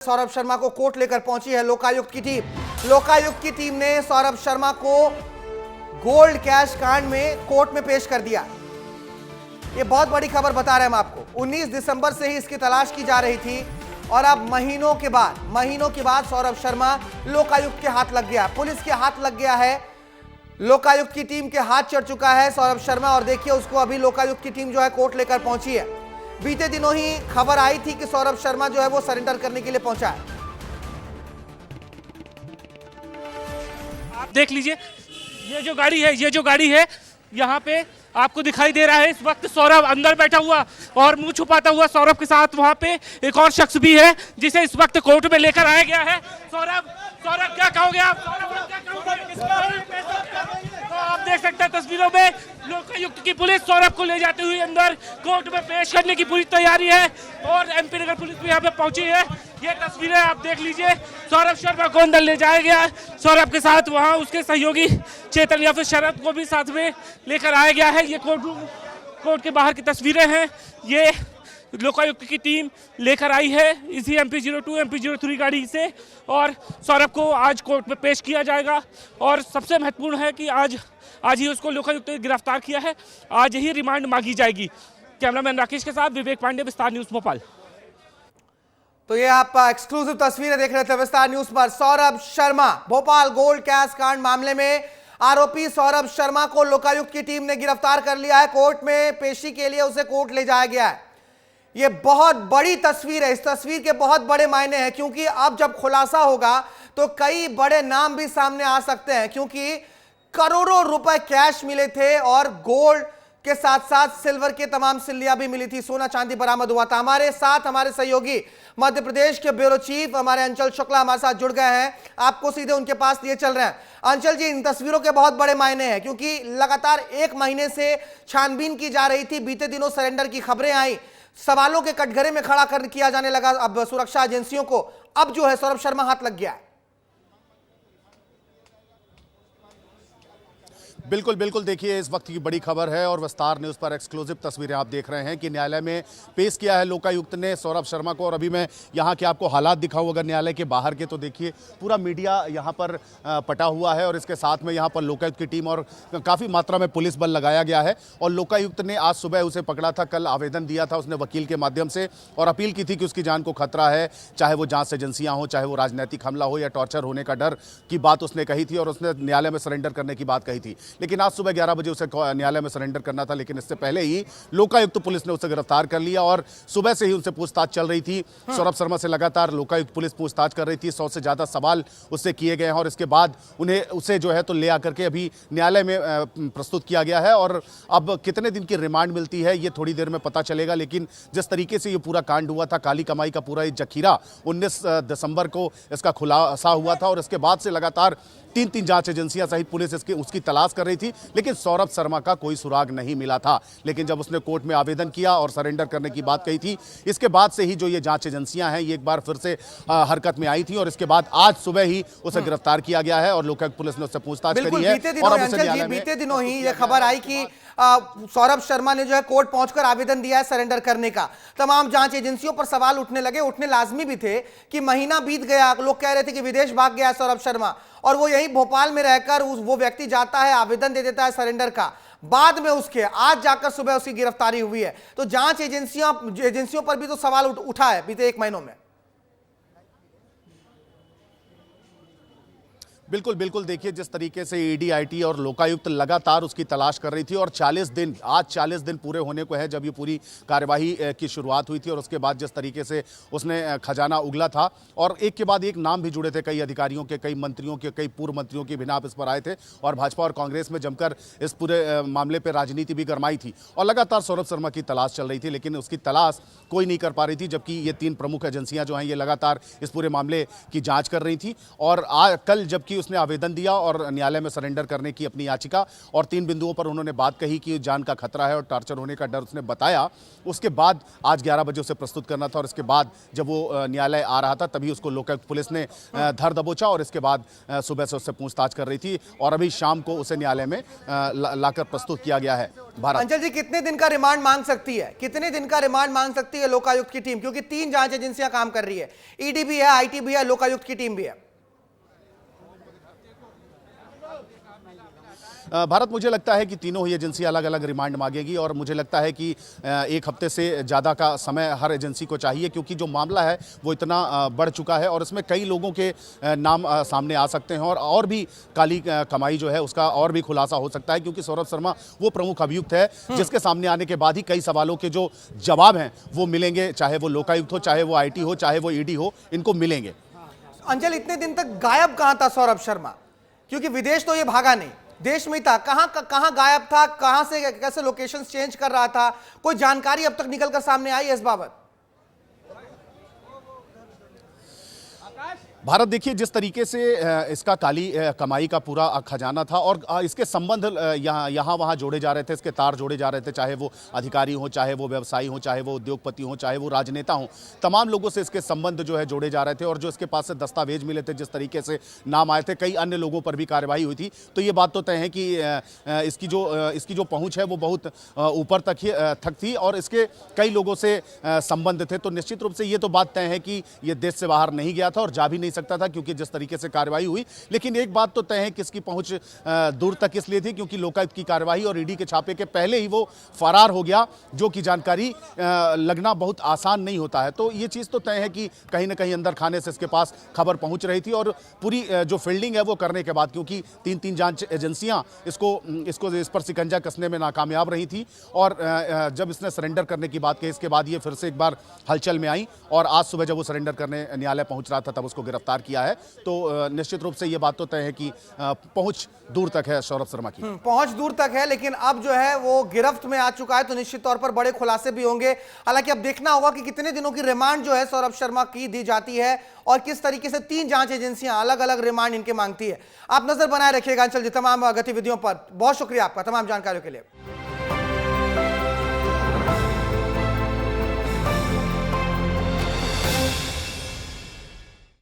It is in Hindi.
सौरभ शर्मा को कोर्ट लेकर पहुंची है लोकायुक्त की टीम। लोकायुक्त की टीम ने सौरभ शर्मा को गोल्ड कैश कांड में कोर्ट में पेश कर दिया। ये बहुत बड़ी खबर बता रहे हैं हम आपको। 19 दिसंबर से ही इसकी तलाश की जा रही थी और अब महीनों के बाद सौरभ शर्मा लोकायुक्त के हाथ लग गया, पुलिस के हाथ लग गया है, लोकायुक्त की टीम के हाथ चढ़ चुका है सौरभ शर्मा। और देखिए उसको अभी लोकायुक्त की टीम जो है कोर्ट लेकर पहुंची है। बीते दिनों ही खबर आई थी कि सौरभ शर्मा जो है वो सरेंडर करने के लिए पहुंचा है। आप देख लीजिए ये जो गाड़ी है यहाँ पे आपको दिखाई दे रहा है। इस वक्त सौरभ अंदर बैठा हुआ और मुंह छुपाता हुआ सौरभ के साथ वहाँ पे एक और शख्स भी है जिसे इस वक्त कोर्ट में लेकर आया गया है। सौरभ क्या कहोगे आप? तो आप देख सकते हैं तस्वीरों में लोकायुक्त की पुलिस सौरभ को ले जाते हुए अंदर कोर्ट में पेश करने की पूरी तैयारी है और एमपी नगर पुलिस भी यहाँ पे पहुंची है। ये तस्वीरें आप देख लीजिए, सौरभ शर्मा को अंदर ले जाया गया। सौरभ के साथ वहाँ उसके सहयोगी चेतन या फिर शरद को भी साथ में लेकर आया गया है। ये कोर्ट के बाहर की तस्वीरें हैं। ये लोकायुक्त की टीम लेकर आई है इसी MP02 MP03 गाड़ी से और सौरभ को आज कोर्ट में पेश किया जाएगा। और सबसे महत्वपूर्ण है कि आज ही उसको लोकायुक्त ने गिरफ्तार किया है, आज ही रिमांड मांगी जाएगी। कैमरामैन राकेश के साथ विवेक पांडे, विस्तार न्यूज भोपाल। तो ये आप एक्सक्लूसिव तस्वीरें देख रहे थे विस्तार न्यूज पर। सौरभ शर्मा भोपाल गोल्ड कैश कांड मामले में आरोपी सौरभ शर्मा को लोकायुक्त की टीम ने गिरफ्तार कर लिया है। कोर्ट में पेशी के लिए उसे कोर्ट ले जाया गया है। यह बहुत बड़ी तस्वीर है, इस तस्वीर के बहुत बड़े मायने हैं क्योंकि अब जब खुलासा होगा तो कई बड़े नाम भी सामने आ सकते हैं क्योंकि करोड़ों रुपए कैश मिले थे और गोल्ड के साथ साथ सिल्वर के तमाम सिल्लियां भी मिली थी, सोना चांदी बरामद हुआ था। हमारे साथ हमारे सहयोगी मध्य प्रदेश के ब्यूरो चीफ हमारे अंचल शुक्ला हमारे साथ जुड़ गए हैं, आपको सीधे उनके पास लिए चल रहे हैं। अंचल जी, इन तस्वीरों के बहुत बड़े मायने हैं क्योंकि लगातार एक महीने से छानबीन की जा रही थी, बीते दिनों सरेंडर की खबरें आई, सवालों के कटघरे में खड़ा किया जाने लगा अब सुरक्षा एजेंसियों को। अब जो है सौरभ शर्मा हाथ लग गया है। बिल्कुल बिल्कुल, देखिए इस वक्त की बड़ी खबर है और विस्तार न्यूज़ पर एक्सक्लूसिव तस्वीरें आप देख रहे हैं कि न्यायालय में पेश किया है लोकायुक्त ने सौरभ शर्मा को। और अभी मैं यहाँ के आपको हालात दिखाऊं अगर न्यायालय के बाहर के, तो देखिए पूरा मीडिया यहाँ पर पटा हुआ है और इसके साथ में यहाँ पर लोकायुक्त की टीम और काफ़ी मात्रा में पुलिस बल लगाया गया है। और लोकायुक्त ने आज सुबह उसे पकड़ा था, कल आवेदन दिया था उसने वकील के माध्यम से और अपील की थी कि उसकी जान को खतरा है, चाहे वो जाँच एजेंसियाँ हों, चाहे वो राजनीतिक हमला हो या टॉर्चर होने का डर की बात उसने कही थी और उसने न्यायालय में सरेंडर करने की बात कही थी। लेकिन आज सुबह 11 बजे उसे न्यायालय में सरेंडर करना था, लेकिन इससे पहले ही लोकायुक्त पुलिस ने उसे गिरफ्तार कर लिया और सुबह से ही उनसे पूछताछ चल रही थी। सौरभ शर्मा से लगातार लोकायुक्त पुलिस पूछताछ कर रही थी, 100 से ज्यादा सवाल उससे किए गए हैं और इसके बाद उसे जो है तो ले आकर के अभी न्यायालय में प्रस्तुत किया गया है। और अब कितने दिन की रिमांड मिलती है ये थोड़ी देर में पता चलेगा। लेकिन जिस तरीके से ये पूरा कांड हुआ था, काली कमाई का पूरा ये जखीरा 19 दिसंबर को इसका खुलासा हुआ था और इसके बाद से लगातार तीन जांच एजेंसियां सहित पुलिस उसकी तलाश कर रही थी, लेकिन सौरभ शर्मा का कोई सुराग नहीं मिला था। लेकिन जब उसने कोर्ट में आवेदन किया और सरेंडर करने की बात कही थी, इसके बाद से ही जो ये जांच एजेंसियां हैं ये एक बार फिर से हरकत में आई थी और इसके बाद आज सुबह ही उसे गिरफ्तार किया गया है और लोकायुक्त पुलिस ने उससे पूछताछ करी है। बीते दिनों ही यह खबर आई कि सौरभ शर्मा ने जो है कोर्ट पहुंचकर आवेदन दिया है सरेंडर करने का। तमाम जांच एजेंसियों पर सवाल उठने लाजमी भी थे कि महीना बीत गया, लोग कह रहे थे कि विदेश भाग गया सौरभ शर्मा और वो यही भोपाल में रहकर वो व्यक्ति जाता है, आवेदन दे देता है सरेंडर का, बाद में उसके आज जाकर सुबह उसकी गिरफ्तारी हुई है। तो जांच एजेंसियों पर भी तो सवाल उठा है बीते एक महीनों में। बिल्कुल बिल्कुल, देखिए जिस तरीके से ईडी आईटी और लोकायुक्त लगातार उसकी तलाश कर रही थी और 40 दिन पूरे होने को है जब ये पूरी कार्यवाही की शुरुआत हुई थी और उसके बाद जिस तरीके से उसने खजाना उगला था और एक के बाद एक नाम भी जुड़े थे, कई अधिकारियों के, कई मंत्रियों के, कई पूर्व मंत्रियों की बिना इस पर आए थे और भाजपा और कांग्रेस में जमकर इस पूरे मामले पर राजनीति भी गरमाई थी और लगातार सौरभ शर्मा की तलाश चल रही थी, लेकिन उसकी तलाश कोई नहीं कर पा रही थी। जबकि ये 3 प्रमुख एजेंसियां जो हैं ये लगातार इस पूरे मामले की जाँच कर रही थी और कल जबकि उसने आवेदन दिया और न्यायालय में सरेंडर करने की अपनी याचिका, और 3 बिंदुओं पर उन्होंने बात कही कि जान का खतरा है और टॉर्चर होने का डर उसने बताया। उसके बाद आज 11 बजे उसे प्रस्तुत करना था और इसके बाद जब वो न्यायालय आ रहा था तभी उसको लोकायुक्त पुलिस ने धर दबोचा और इसके बाद सुबह से उससे पूछताछ कर रही थी और अभी शाम को उसे न्यायालय में लाकर प्रस्तुत किया गया है। भारत, अंचल जी, कितने दिन का रिमांड मांग सकती है, कितने दिन का रिमांड मांग सकती है लोकायुक्त की टीम, क्योंकि 3 जांच एजेंसियां काम कर रही है, ईडी भी है, आईटी भी है, लोकायुक्त की टीम भी है। भारत, मुझे लगता है कि तीनों ही एजेंसी अलग अलग रिमांड मांगेगी और मुझे लगता है कि 1 हफ्ते से ज़्यादा का समय हर एजेंसी को चाहिए, क्योंकि जो मामला है वो इतना बढ़ चुका है और इसमें कई लोगों के नाम सामने आ सकते हैं और भी काली कमाई जो है उसका और भी खुलासा हो सकता है, क्योंकि सौरभ शर्मा वो प्रमुख अभियुक्त है जिसके सामने आने के बाद ही कई सवालों के जो जवाब हैं वो मिलेंगे, चाहे वो लोकायुक्त हो, चाहे वो आईटी हो, चाहे वो ईडी हो, इनको मिलेंगे। अंचल, इतने दिन तक गायब कहां था सौरभ शर्मा, क्योंकि विदेश तो ये भागा नहीं, देश में था, कहां गायब था, कहां से कैसे लोकेशन चेंज कर रहा था, कोई जानकारी अब तक निकलकर सामने आई है इस बाबत? भारत, देखिए जिस तरीके से इसका काली कमाई का पूरा खजाना था और इसके संबंध यहाँ वहाँ जोड़े जा रहे थे, इसके तार जोड़े जा रहे थे, चाहे वो अधिकारी हो, चाहे वो व्यवसायी हो, चाहे वो उद्योगपति हो, चाहे वो राजनेता हो, तमाम लोगों से इसके संबंध जो है जोड़े जा रहे थे और जो इसके पास से दस्तावेज मिले थे, जिस तरीके से नाम आए थे, कई अन्य लोगों पर भी कार्रवाई हुई थी। तो ये बात तो तय है कि इसकी जो पहुँच है वो बहुत ऊपर तक थी और इसके कई लोगों से संबंध थे। तो निश्चित रूप से ये तो बात तय है कि ये देश से बाहर नहीं गया था और जा भी नहीं सकता था, क्योंकि जिस तरीके से कार्रवाई हुई। लेकिन एक बात तो तय है कि इसकी पहुंच दूर तक इसलिए थी क्योंकि लोकायुक्त की कार्रवाई और ईडी के छापे के पहले ही वो फरार हो गया, जो कि जानकारी लगना बहुत आसान नहीं होता है। तो ये चीज़ तो तय है कि कहीं ना कहीं अंदर खाने से इसके पास खबर पहुंच रही थी और पूरी जो फील्डिंग है वो करने के बाद, क्योंकि 3 जांच एजेंसियां इस पर शिकंजा कसने में नाकामयाब रही थी और जब इसने सरेंडर करने की बात कही, इसके बाद ये फिर से एक बार हलचल में आई और आज सुबह जब वो सरेंडर करने न्यायालय पहुंच रहा था तब उसको गिरफ्तार किया है। तो निश्चित रूप से ये बात तो तय है कि पहुंच दूर तक है सौरभ शर्मा की। पहुंच दूर तक है, लेकिन अब जो है वो गिरफ्त में आ चुका है, तो निश्चित तौर पर बड़े खुलासे भी होंगे। हालांकि अब देखना होगा कि कितने दिनों की रिमांड जो है सौरभ शर्मा की दी जाती है और किस तरीके से 3 जांच एजेंसियां अलग अलग रिमांड इनके मांगती है। आप नजर बनाए रखिएगा अंचल जी तमाम गतिविधियों पर। बहुत शुक्रिया आपका तमाम जानकारियों के लिए।